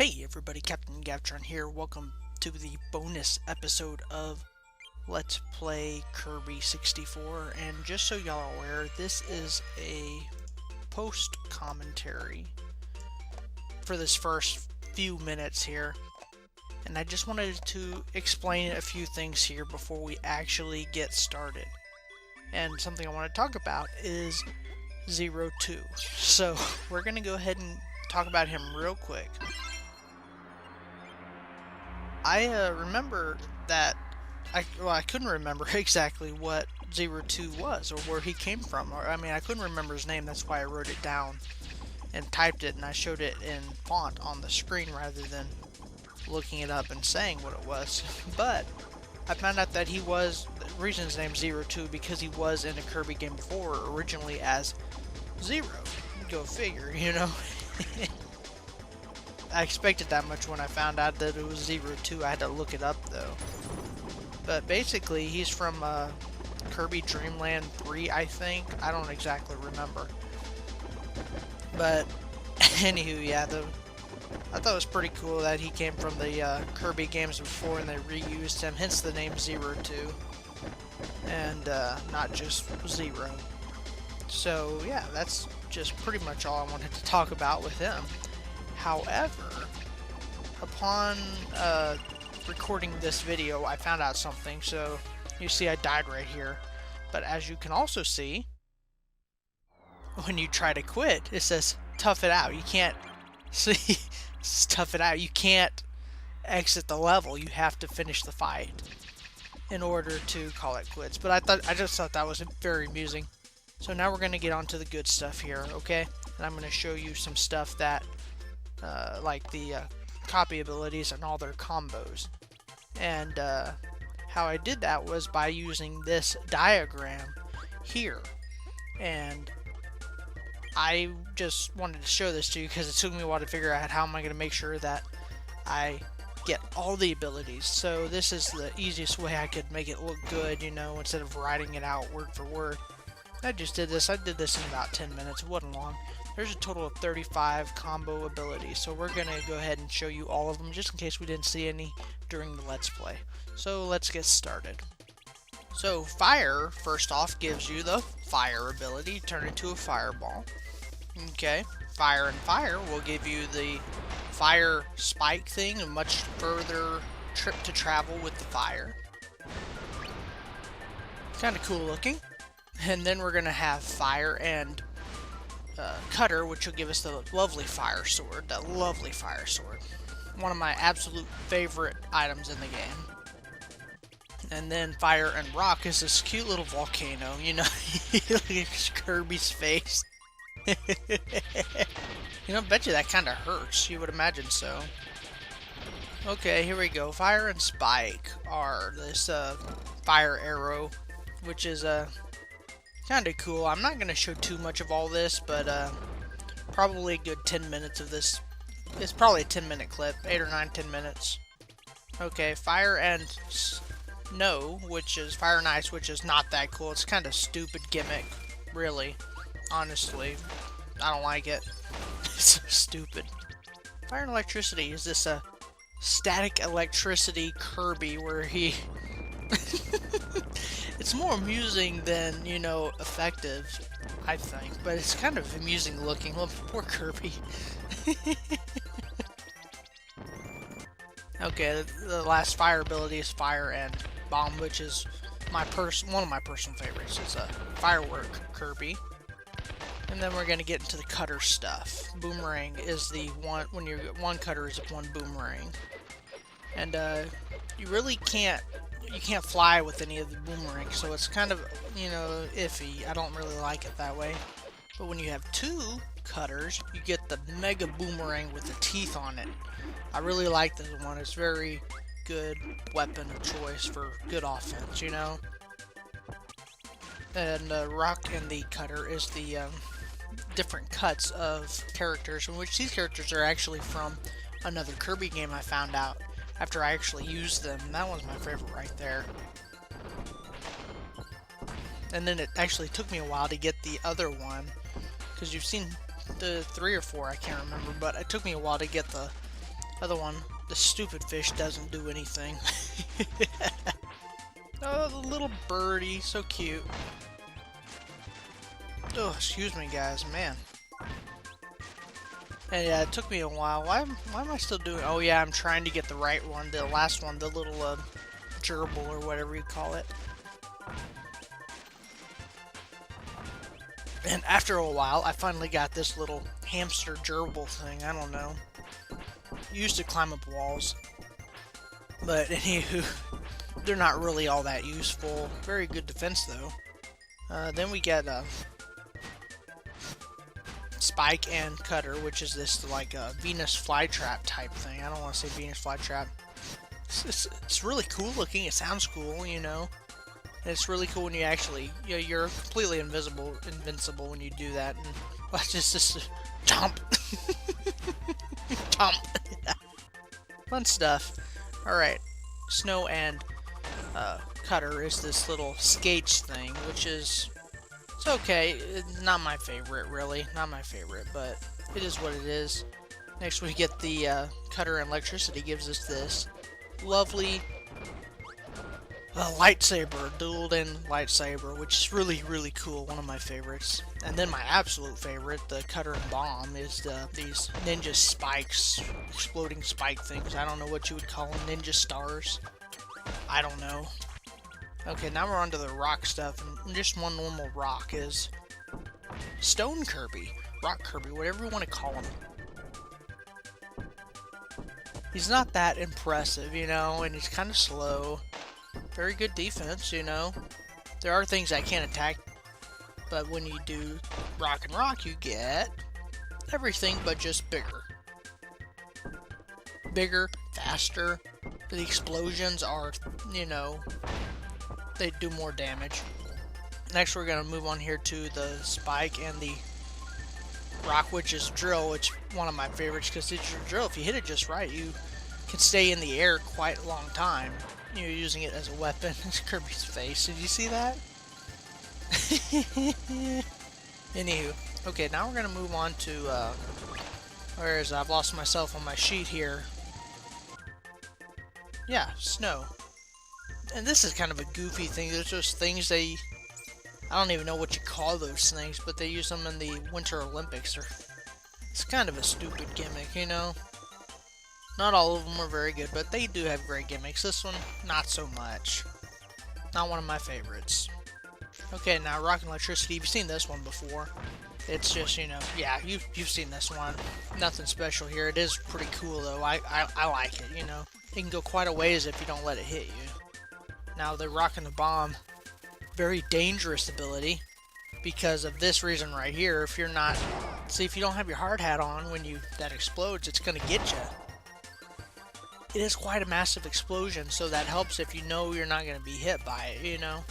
Hey everybody, Captain Gavtron here. Welcome to the bonus episode of Let's Play Kirby 64. And just so y'all are aware, this is a post commentary for this first few minutes here. And I just wanted to explain a few things here before we actually get started. And something I want to talk about is 02. So we're going to go ahead and talk about him real quick. I remember that I couldn't remember exactly what 02 was or where he came from. I couldn't remember his name. That's why I wrote it down and typed it, and I showed it in font on the screen rather than looking it up and saying what it was. But I found out that the reason his name's 02 because he was in a Kirby game before, originally as Zero. Go figure, you know. I expected that much when I found out that it was 02. I had to look it up though. But basically, he's from Kirby Dream Land 3, I think. I don't exactly remember. But anywho, yeah, I thought it was pretty cool that he came from the Kirby games before and they reused him, hence the name 02. And not just Zero. So yeah, that's just pretty much all I wanted to talk about with him. However, upon recording this video, I found out something. So you see I died right here. But as you can also see, when you try to quit, it says tough it out. You can't see, tough it out. You can't exit the level. You have to finish the fight in order to call it quits. But I just thought that was very amusing. So now we're going to get on to the good stuff here, okay? And I'm going to show you some stuff that like the copy abilities and all their combos. And how I did that was by using this diagram here. And I just wanted to show this to you because it took me a while to figure out how am I going to make sure that I get all the abilities. So this is the easiest way I could make it look good, you know, instead of writing it out word for word. I just did this. I did this in about 10 minutes. It wasn't long. There's a total of 35 combo abilities, so we're going to go ahead and show you all of them just in case we didn't see any during the Let's Play. So let's get started. So Fire, first off, gives you the Fire ability, turn into a fireball. Okay, Fire and Fire will give you the Fire Spike thing, a much further trip to travel with the Fire. Kind of cool looking. And then we're going to have Fire and Cutter, which will give us the lovely Fire Sword. That lovely Fire Sword. One of my absolute favorite items in the game. And then Fire and Rock is this cute little volcano. You know, look at Kirby's face. You know, I bet you that kind of hurts. You would imagine so. Okay, here we go. Fire and Spike are this Fire Arrow, which is kind of cool. I'm not going to show too much of all this, but probably a good 10 minutes of this. It's probably a 10-minute clip, 8 or 9, 10 minutes. Okay, Fire and Snow, which is Fire and Ice, which is not that cool. It's kind of stupid gimmick, really. Honestly, I don't like it. It's so stupid. Fire and Electricity is this static electricity Kirby where he... It's more amusing than, you know, effective, I think. But it's kind of amusing looking. Well, poor Kirby. Okay, the last Fire ability is Fire and Bomb, which is one of my personal favorites. It's a Firework Kirby. And then we're going to get into the Cutter stuff. Boomerang is the one, when you get one Cutter is one Boomerang. And you really can't fly with any of the boomerangs, so it's kind of, you know, iffy. I don't really like it that way. But when you have two Cutters, you get the Mega Boomerang with the teeth on it. I really like this one. It's very good weapon of choice for good offense, you know. And Rock and the Cutter is the different cuts of characters, in which these characters are actually from another Kirby game I found out after I actually used them. That one's my favorite right there. And then it actually took me a while to get the other one, because you've seen the 3 or 4, I can't remember, but it took me a while to get the Other one, the stupid fish doesn't do anything. Oh, the little birdie, so cute. Oh, excuse me, guys, man. And yeah, it took me a while. Why am I still doing? Oh yeah, I'm trying to get the right one, the last one, the little gerbil or whatever you call it. And after a while, I finally got this little hamster gerbil thing. I don't know. Used to climb up walls, but anywho, they're not really all that useful. Very good defense though. Then we get Spike and Cutter, which is this like Venus flytrap type thing. I don't want to say Venus flytrap. It's really cool looking. It sounds cool, you know. And it's really cool when you actually, you know, you're completely invincible when you do that. And watch just jump, jump. Fun stuff. All right, Snow and Cutter is this little skates thing, which is, it's okay. It's not my favorite, really. Not my favorite, but it is what it is. Next we get the Cutter and Electricity gives us this lovely lightsaber, dual-end lightsaber, which is really, really cool. One of my favorites. And then my absolute favorite, the Cutter and Bomb, is these ninja spikes, exploding spike things. I don't know what you would call them, ninja stars. I don't know. Okay, now we're on to the rock stuff, and just one normal rock is Stone Kirby, Rock Kirby, whatever you want to call him. He's not that impressive, you know, and he's kind of slow. Very good defense, you know. There are things I can't attack, but when you do rock and rock, you get everything but just bigger. Bigger, faster. The explosions are, you know, they do more damage. Next, we're going to move on here to the Spike and the Rock, which is Drill, which is one of my favorites, because it's your drill. If you hit it just right, you can stay in the air quite a long time. You're using it as a weapon. It's Kirby's face. Did you see that? Anywho. Okay, now we're going to move on to, where is it? I've lost myself on my sheet here. Yeah, Snow. And this is kind of a goofy thing. There's just things I don't even know what you call those things, but they use them in the Winter Olympics. It's kind of a stupid gimmick, you know? Not all of them are very good, but they do have great gimmicks. This one, not so much. Not one of my favorites. Okay, now Rock and Electricity. You've seen this one before. It's just, you know, yeah, you've seen this one. Nothing special here. It is pretty cool, though. I like it, you know. It can go quite a ways if you don't let it hit you. Now, the Rock and the Bomb, very dangerous ability. Because of this reason right here. If you're not... See, if you don't have your hard hat on when that explodes, it's going to get you. It is quite a massive explosion, so that helps if you know you're not going to be hit by it, you know?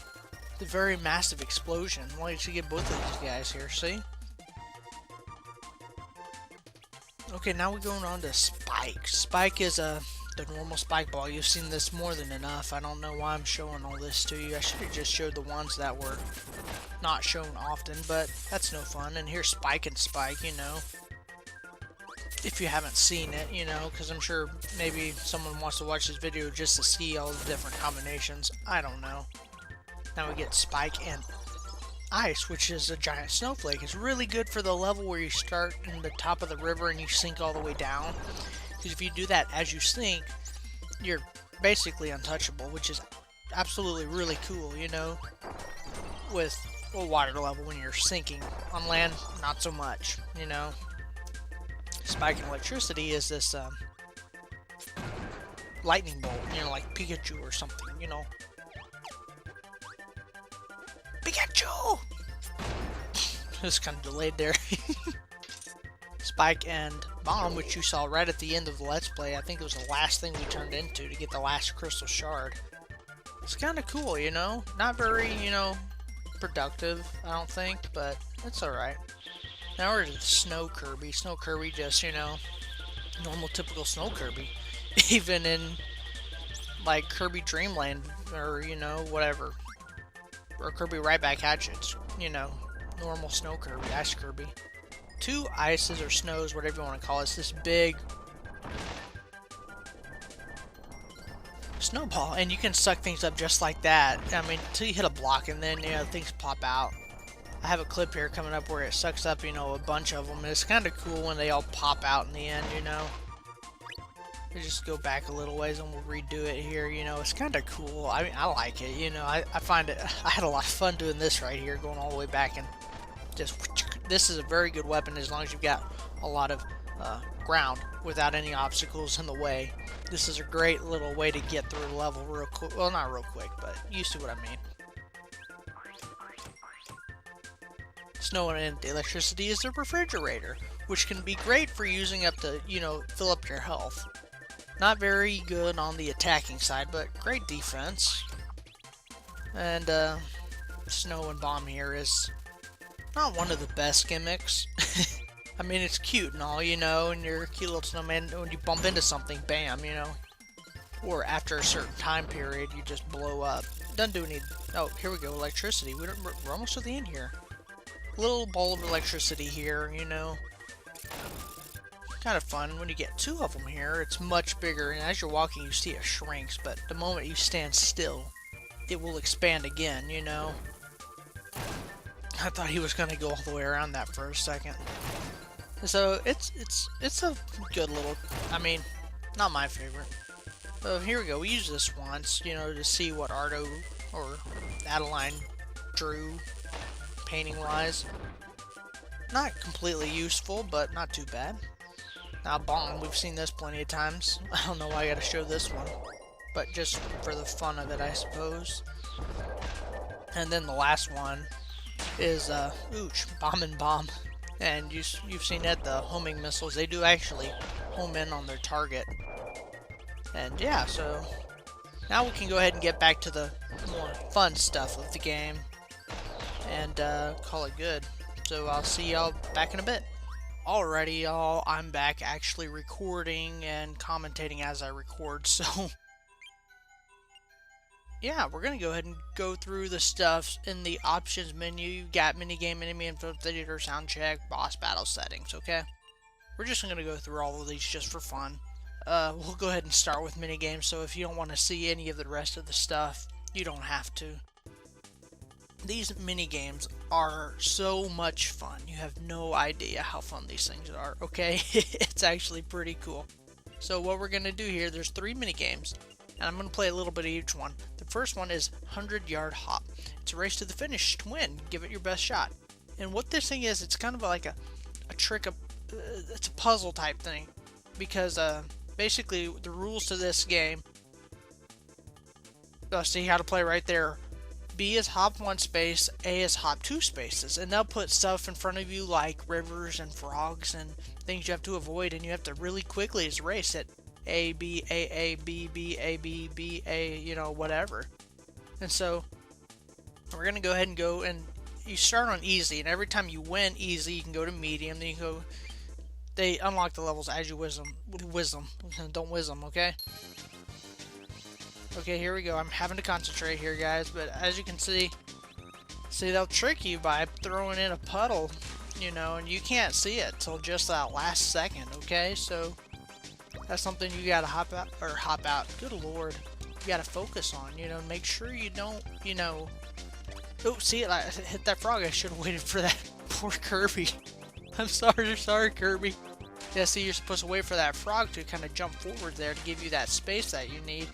The very massive explosion. Well, you should get both of these guys here, see? Okay, now we're going on to Spike. Spike is the normal Spike ball. You've seen this more than enough. I don't know why I'm showing all this to you. I should have just showed the ones that were not shown often, but that's no fun. And here's Spike and Spike, you know. If you haven't seen it, you know, because I'm sure maybe someone wants to watch this video just to see all the different combinations. I don't know. Now we get Spike and Ice, which is a giant snowflake. It's really good for the level where you start in the top of the river and you sink all the way down. Because if you do that as you sink, you're basically untouchable, which is absolutely really cool, you know, with a water level when you're sinking. On land, not so much, you know. Spike and Electricity is this lightning bolt, you know, like Pikachu or something, you know. Pikachu! It's kind of delayed there. Spike and Bomb, which you saw right at the end of the Let's Play. I think it was the last thing we turned into to get the last crystal shard. It's kind of cool, you know. Not very, you know, productive, I don't think, but it's alright. Now we're to Snow Kirby. Snow Kirby just, you know, normal typical Snow Kirby. Even in, like, Kirby Dream Land, or, you know, whatever. Or Kirby Right Back Hatchets, you know, normal Snow Kirby, Ice Kirby. Two ices or snows, whatever you want to call it. It's this big snowball, and you can suck things up just like that. I mean, until you hit a block, and then, you know, things pop out. I have a clip here coming up where it sucks up, you know, a bunch of them, and it's kind of cool when they all pop out in the end, you know. We just go back a little ways and we'll redo it here, you know. It's kind of cool. I mean, I like it, you know. I find it, I had a lot of fun doing this right here, going all the way back, and just, this is a very good weapon as long as you've got a lot of ground without any obstacles in the way. This is a great little way to get through a level real quick. Well, not real quick, but you see what I mean. Snow and electricity is a refrigerator, which can be great for using up to, you know, fill up your health. Not very good on the attacking side, but great defense. And Snow and Bomb here is not one of the best gimmicks. I mean, it's cute and all, you know, and you're a cute little snowman. When you bump into something, bam, you know. Or after a certain time period, you just blow up. Doesn't do any... Oh, here we go, electricity. We're almost to the end here. Little ball of electricity here, you know. Kind of fun. When you get two of them here, it's much bigger. And as you're walking, you see it shrinks. But the moment you stand still, it will expand again, you know. I thought he was going to go all the way around that for a second. So it's a good little, I mean, not my favorite. So here we go. We used this once, you know, to see what Ardo or Adeline drew painting wise. Not completely useful, but not too bad. Now Bomb, we've seen this plenty of times. I don't know why I gotta show this one, but just for the fun of it, I suppose. And then the last one is Ooch, Bomb and Bomb. And you've seen that, the homing missiles, they do actually home in on their target. And yeah, so now we can go ahead and get back to the more fun stuff of the game and call it good. So I'll see y'all back in a bit. Alrighty, y'all, I'm back actually recording and commentating as I record, so yeah, we're gonna go ahead and go through the stuff in the options menu. You got minigame, enemy info, theater, sound check, boss battle settings, okay? We're just gonna go through all of these just for fun. We'll go ahead and start with minigames, so if you don't want to see any of the rest of the stuff, you don't have to. These minigames are so much fun. You have no idea how fun these things are, okay? It's actually pretty cool. So what we're gonna do here, there's 3 minigames, and I'm going to play a little bit of each one. The first one is 100-yard hop. It's a race to the finish to win. Give it your best shot. And what this thing is, it's kind of like a trick, it's a puzzle type thing. Because basically the rules to this game, see how to play right there. B is hop 1 space, A is hop 2 spaces. And they'll put stuff in front of you like rivers and frogs and things you have to avoid. And you have to really quickly as a race it. A, B, A, B, B, A, B, B, A, you know, whatever. And so, we're going to go ahead and go, and you start on easy, and every time you win easy, you can go to medium, then you go, they unlock the levels as you whiz them, don't whiz them, okay? Okay, here we go, I'm having to concentrate here, guys, but as you can see, they'll trick you by throwing in a puddle, you know, and you can't see it till just that last second, okay? So, that's something you gotta hop out, good lord, you gotta focus on, you know, make sure you don't, you know, oh, see it, I hit that frog, I should have waited for that poor Kirby, I'm sorry Kirby, yeah, see, you're supposed to wait for that frog to kind of jump forward there to give you that space that you need.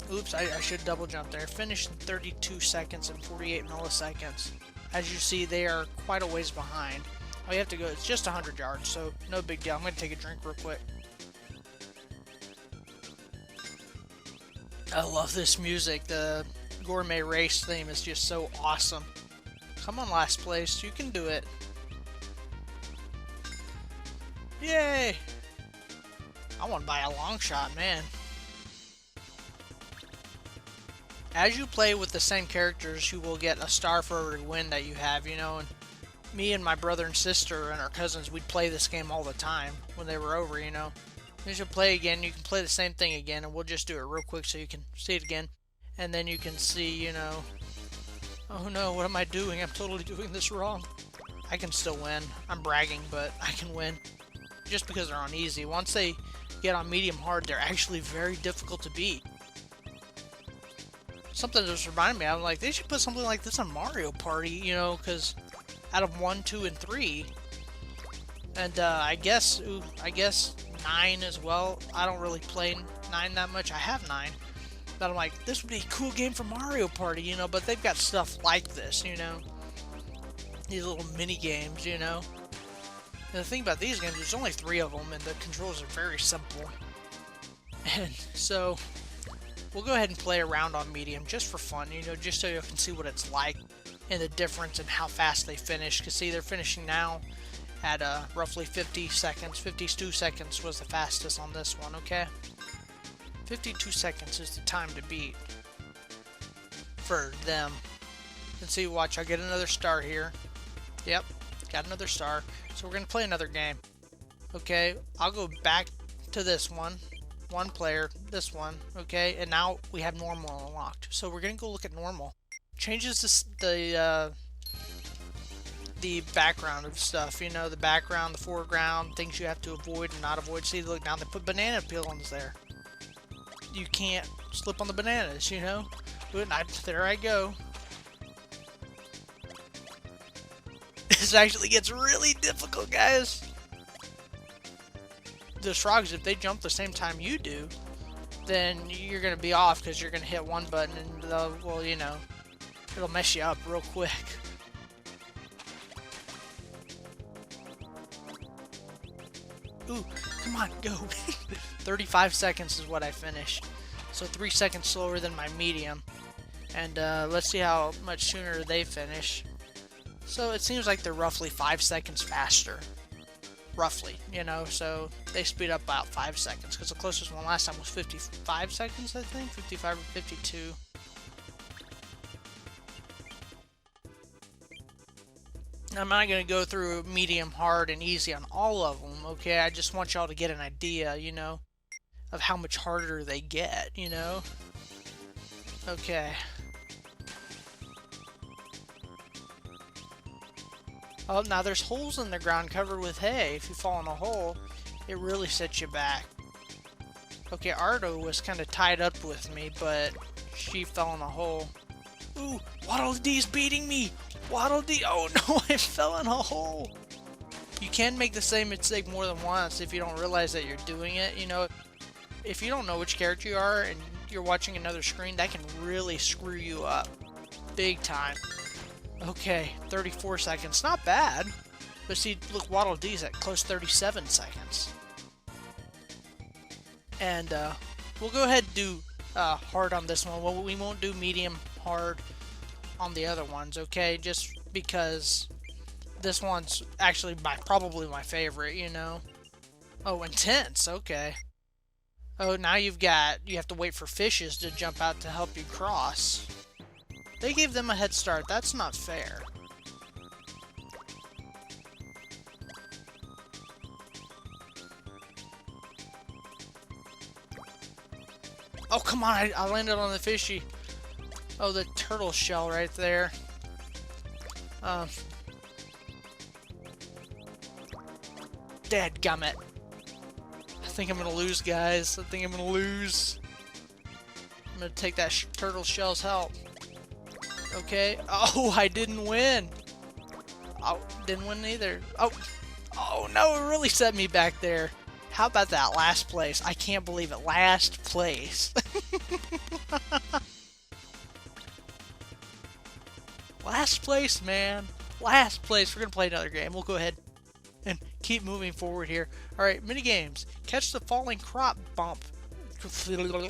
Oops, I should double jump there, finished in 32 seconds and 48 milliseconds, as you see, they are quite a ways behind. All you have to go, it's just 100 yards, so no big deal. I'm going to take a drink real quick. I love this music. The gourmet race theme is just so awesome. Come on, last place. You can do it. Yay! I want to buy a long shot, man. As you play with the same characters, you will get a star for every win that you have, you know, and me and my brother and sister and our cousins, we'd play this game all the time when they were over, you know. You should play again, you can play the same thing again, and we'll just do it real quick so you can see it again. And then you can see, you know, oh no, what am I doing? I'm totally doing this wrong. I can still win. I'm bragging, but I can win. Just because they're on easy. Once they get on medium hard, they're actually very difficult to beat. Something just reminded me, I'm like, they should put something like this on Mario Party, you know, because out of 1, 2, and 3, and I guess 9 as well. I don't really play 9 that much. I have 9. But I'm like, this would be a cool game for Mario Party, you know, but they've got stuff like this, you know. These little mini games, you know. And the thing about these games, there's only 3 of them, and the controls are very simple. And so, we'll go ahead and play around on medium just for fun, you know, just so you can see what it's like and the difference in how fast they finish. Because see, they're finishing now at roughly 50 seconds. 52 seconds was the fastest on this one, okay? 52 seconds is the time to beat for them. And see, watch, I'll get another star here. Yep, got another star. So we're going to play another game. Okay, I'll go back to this one. One player, this one, okay? And now we have normal unlocked. So we're going to go look at normal. Changes the background of stuff, you know, the background, the foreground, things you have to avoid and not avoid. See, look, now they put banana peelings there. You can't slip on the bananas, you know? But there I go. This actually gets really difficult, guys. The frogs, if they jump the same time you do, then you're going to be off because you're going to hit one button and, well, you know, it'll mess you up real quick. Ooh, come on, go. 35 seconds is what I finished. So 3 seconds slower than my medium. And let's see how much sooner they finish. So it seems like they're roughly 5 seconds faster. Roughly, you know, so they speed up about 5 seconds. Because the closest one last time was 55 seconds, I think. 55 or 52. I'm not going to go through medium, hard, and easy on all of them, okay? I just want y'all to get an idea, you know, of how much harder they get, you know? Okay. Oh, now there's holes in the ground covered with hay. If you fall in a hole, it really sets you back. Okay, Ardo was kind of tied up with me, but she fell in a hole. Ooh, Waddle Dee's beating me! Waddle Dee! Oh no, I fell in a hole! You can make the same mistake more than once if you don't realize that you're doing it. You know, if you don't know which character you are and you're watching another screen, that can really screw you up. Big time. Okay, 34 seconds. Not bad. But see, look, Waddle Dee's at close 37 seconds. And we'll go ahead and do hard on this one. Well, we won't do medium hard on the other ones, okay? Just because this one's actually probably my favorite, you know? Oh, intense. Okay. Oh, now you have to wait for fishes to jump out to help you cross. They gave them a head start. That's not fair. Oh, come on. I landed on the fishy. Oh, the turtle shell right there. Dadgummit. I think I'm gonna lose, guys. I think I'm gonna lose. I'm gonna take that turtle shell's help. Okay. Oh, I didn't win. Oh, didn't win either. Oh no, it really set me back there. How about that last place? I can't believe it. Last place. Last place, man. Last place. We're gonna play another game. We'll go ahead and keep moving forward here. Alright, mini games. Catch the falling crop bump. You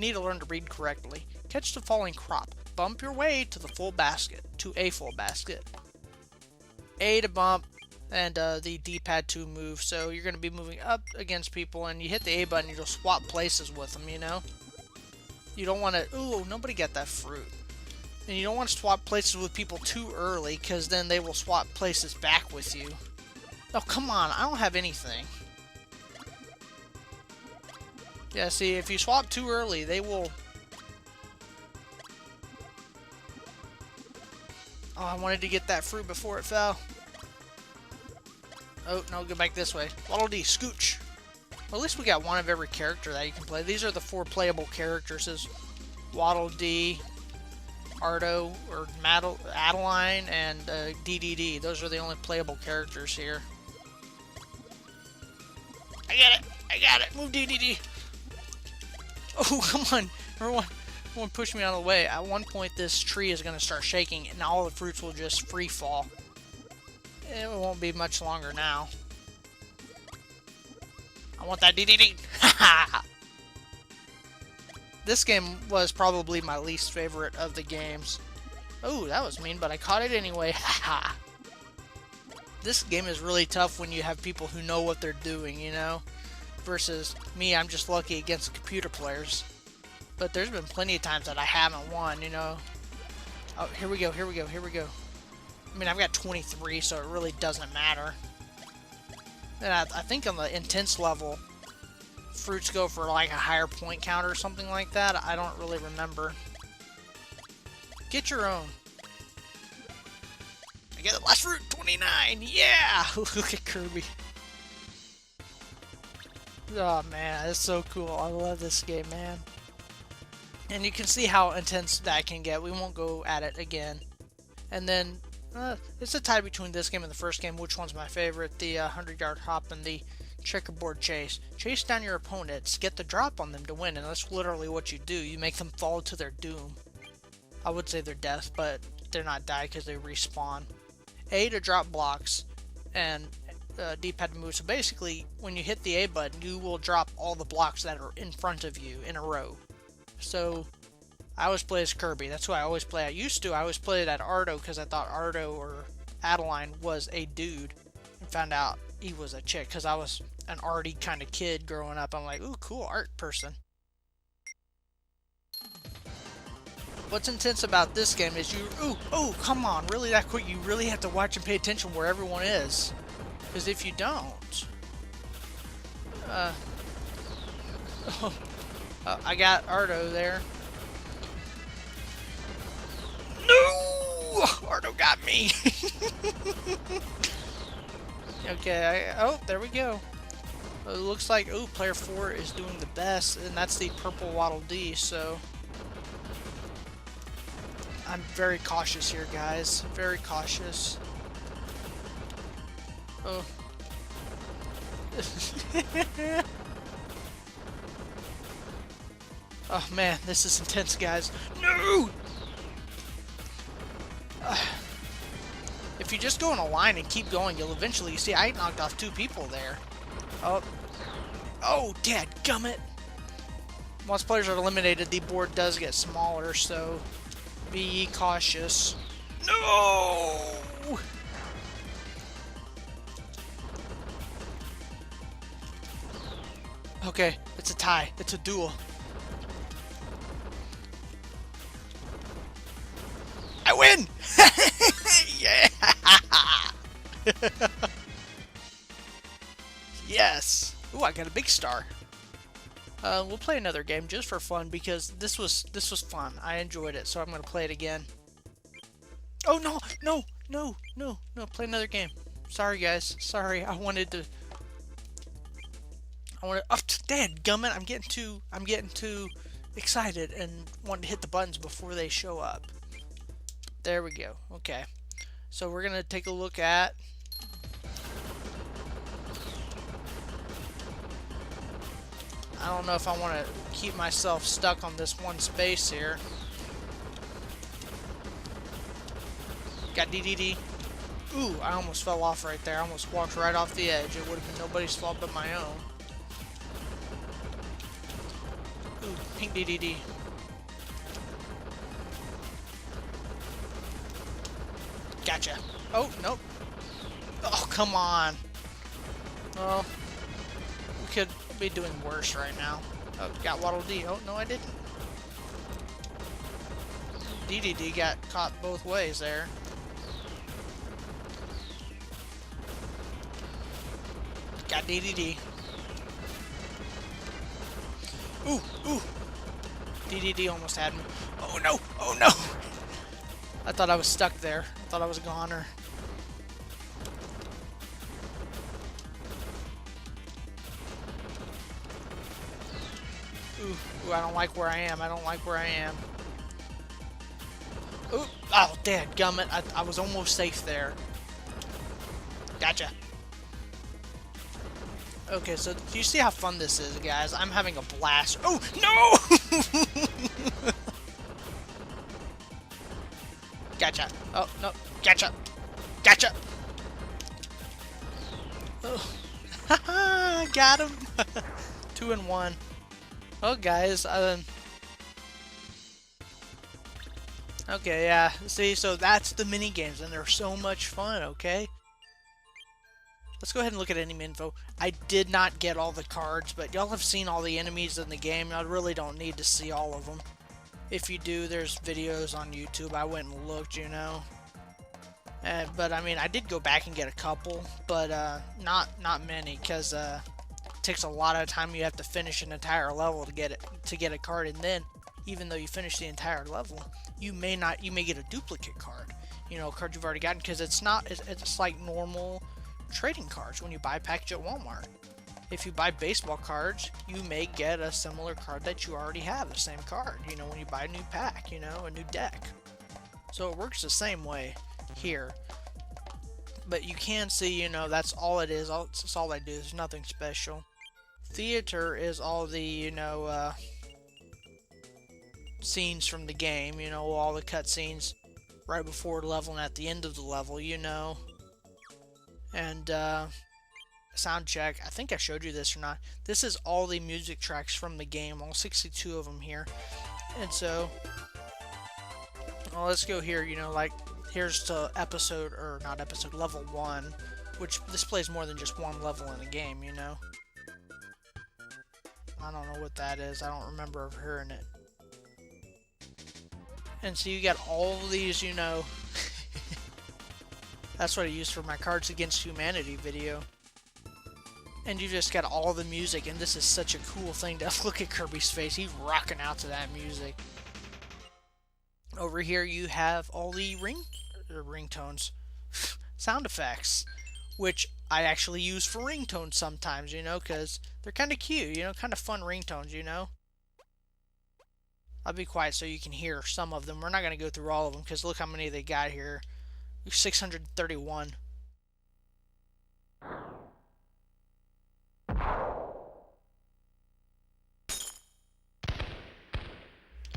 need to learn to read correctly. Catch the falling crop. Bump your way to the full basket. To a full basket. A to bump, and the D-pad to move. So you're going to be moving up against people, and you hit the A button, you'll swap places with them, you know? You don't want to... Ooh, nobody got that fruit. And you don't want to swap places with people too early, because then they will swap places back with you. Oh, come on. I don't have anything. Yeah, see, if you swap too early, they will... Oh, I wanted to get that fruit before it fell. Oh, no, go back this way. Waddle Dee, scooch. Well, at least we got one of every character that you can play. These are the 4 playable characters. Is Waddle Dee, Ardo, or Adeline, and DDD. Those are the only playable characters here. I got it! I got it! Move, DDD! Oh, come on! Everyone push me out of the way. At one point, this tree is going to start shaking, and all the fruits will just free fall. It won't be much longer now. I want that DDD! Haha! This game was probably my least favorite of the games. Oh, that was mean, but I caught it anyway. Haha! This game is really tough when you have people who know what they're doing, you know? Versus me, I'm just lucky against computer players. But there's been plenty of times that I haven't won, you know? Oh, here we go, here we go, here we go. I mean, I've got 23, so it really doesn't matter. And I think on the intense level, fruits go for like a higher point count or something like that. I don't really remember. Get your own. I get the last fruit, 29! Yeah! Look at Kirby. Oh man, it's so cool. I love this game, man. And you can see how intense that can get. We won't go at it again. And then, it's a tie between this game and the first game. Which one's my favorite? The 100-yard hop and the checkerboard chase. Chase down your opponents, get the drop on them to win, and that's literally what you do. You make them fall to their doom. I would say their death, but they're not die because they respawn. A to drop blocks, and D-pad to move. So basically, when you hit the A button, you will drop all the blocks that are in front of you in a row. So, I always play as Kirby. That's who I always play. I always played at Ardo because I thought Ardo or Adeline was a dude. And found out he was a chick because I was an arty kind of kid growing up. I'm like, ooh, cool art person. What's intense about this game is oh, come on, really that quick? You really have to watch and pay attention where everyone is. Because if you don't... I got Ardo there. No! Ardo got me! Okay, oh, there we go. It looks like, oh, player 4 is doing the best, and that's the purple Waddle Dee, so... I'm very cautious here, guys. Very cautious. Oh. Oh man, this is intense, guys. No! If you just go in a line and keep going, you'll eventually see I knocked off 2 people there. Oh. Oh, dadgummit. Once players are eliminated, the board does get smaller, so be cautious. No! Okay, it's a tie. It's a duel. I win! Yeah! Yes! Ooh, I got a big star. We'll play another game just for fun because this was fun. I enjoyed it, so I'm gonna play it again. Oh no! No! No! No! No! Play another game. Sorry, guys. Sorry. I wanted to. Oh, dadgummit! I'm getting too excited and want to hit the buttons before they show up. There we go. Okay. So we're gonna take a look at. I don't know if I want to keep myself stuck on this one space here. Got DDD. Ooh, I almost fell off right there. I almost walked right off the edge. It would have been nobody's fault but my own. Ooh, pink DDD. Gotcha. Oh, nope. Oh, come on. Well, we could be doing worse right now. Oh, got Waddle Dee. Oh, no, I didn't. DDD got caught both ways there. Got DDD. Ooh, ooh. DDD almost had me. Oh, no. Oh, no. I thought I was stuck there. I thought I was a goner. Ooh, I don't like where I am. I don't like where I am. Ooh, oh, dadgummit. I was almost safe there. Gotcha. Okay, so do you see how fun this is, guys? I'm having a blast. Oh, no! Gotcha. Oh, no. Gotcha. Gotcha. Oh. Haha, got him. 2 and 1. Oh, guys. Okay, yeah. See, so that's the mini games, and they're so much fun. Okay. Let's go ahead and look at enemy info. I did not get all the cards, but y'all have seen all the enemies in the game. I really don't need to see all of them. If you do, there's videos on YouTube. I went and looked, you know. But I mean, I did go back and get a couple, but not many, because it takes a lot of time. You have to finish an entire level to get a card, and then even though you finish the entire level, you may get a duplicate card. You know, a card you've already gotten, because it's like normal trading cards when you buy a package at Walmart. If you buy baseball cards, you may get a similar card that you already have, the same card, you know, when you buy a new pack, you know, a new deck. So it works the same way here. But you can see, you know, that's all it is. That's all I do. There's nothing special. Theater is all the, you know, scenes from the game, you know, all the cutscenes right before the level and at the end of the level, you know. And sound check, I think I showed you this or not. This is all the music tracks from the game, all 62 of them here. And so, well, let's go here, you know, like, here's to level 1, which displays more than just one level in the game, you know. I don't know what that is. I don't remember ever hearing it. And so you got all these, you know. That's what I used for my Cards Against Humanity video. And you just got all the music, and this is such a cool thing to look at Kirby's face. He's rocking out to that music. Over here you have all the ringtones, sound effects, which I actually use for ringtones sometimes, you know, because they're kind of cute, you know, kind of fun ringtones, you know. I'll be quiet so you can hear some of them. We're not going to go through all of them, because look how many they got here. 631.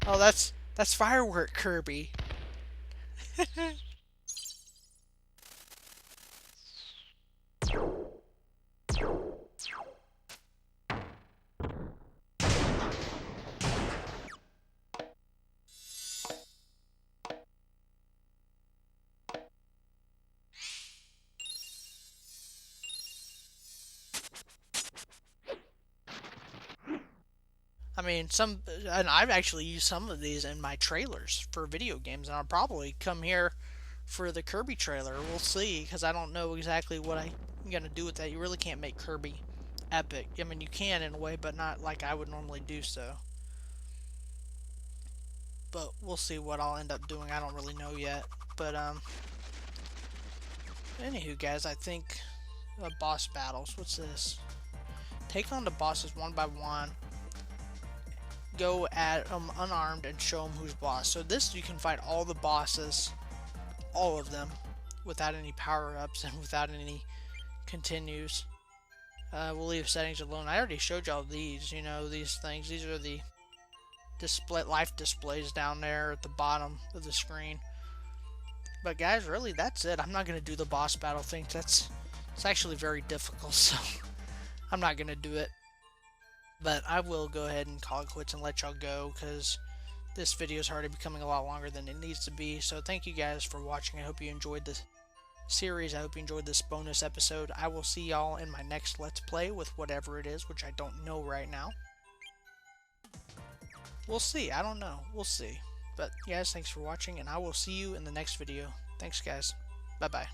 Oh, that's firework Kirby. I mean, and I've actually used some of these in my trailers for video games, and I'll probably come here for the Kirby trailer. We'll see, because I don't know exactly what I'm going to do with that. You really can't make Kirby epic. I mean, you can in a way, but not like I would normally do so. But we'll see what I'll end up doing. I don't really know yet. But, anywho, guys, I think boss battles. What's this? Take on the bosses one by one. Go at them unarmed and show them who's boss. So this, you can fight all the bosses, all of them, without any power-ups and without any continues. We'll leave settings alone. I already showed y'all these, you know, these things. These are the life displays down there at the bottom of the screen. But guys, really, that's it. I'm not going to do the boss battle thing. It's actually very difficult, so I'm not going to do it. But I will go ahead and call it quits and let y'all go, because this video is already becoming a lot longer than it needs to be. So thank you guys for watching. I hope you enjoyed this series. I hope you enjoyed this bonus episode. I will see y'all in my next Let's Play with whatever it is, which I don't know right now. We'll see. I don't know. We'll see. But guys, thanks for watching, and I will see you in the next video. Thanks, guys. Bye-bye.